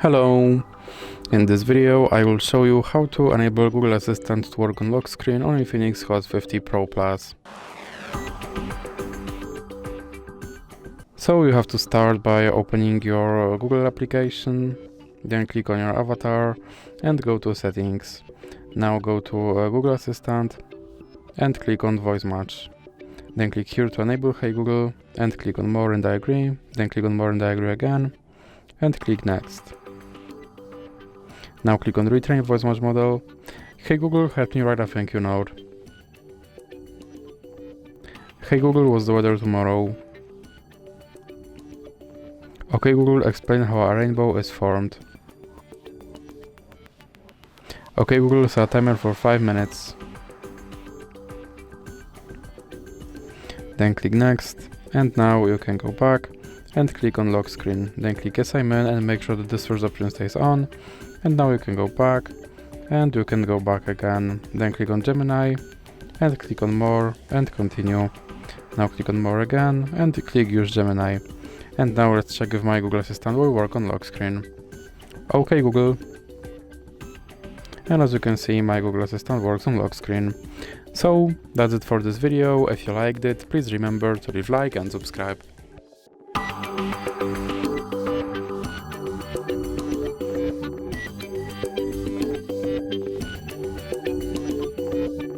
Hello! In this video I will show you how to enable Google Assistant to work on lock screen on Infinix Hot 50 Pro Plus. So you have to start by opening your Google application, then click on your avatar and go to settings. Now go to Google Assistant and click on voice match. Then click here to enable Hey Google and click on more and I agree, then click on more and I agree again and click next. Now click on retrain voice match model. Hey Google, help me write a thank you note. Hey Google, what's the weather tomorrow? Okay Google, explain how a rainbow is formed. Okay Google, set a timer for 5 minutes. Then click next, and now you can go back and click on lock screen. Then click yes I'm in and make sure that this first option stays on. And now you can go back and you can go back again. Then click on Gemini and click on more and continue. Now click on more again and click use Gemini. And now let's check if my Google Assistant will work on lock screen. Okay Google. And as you can see, my Google Assistant works on lock screen. So that's it for this video. If you liked it, please remember to leave like and subscribe.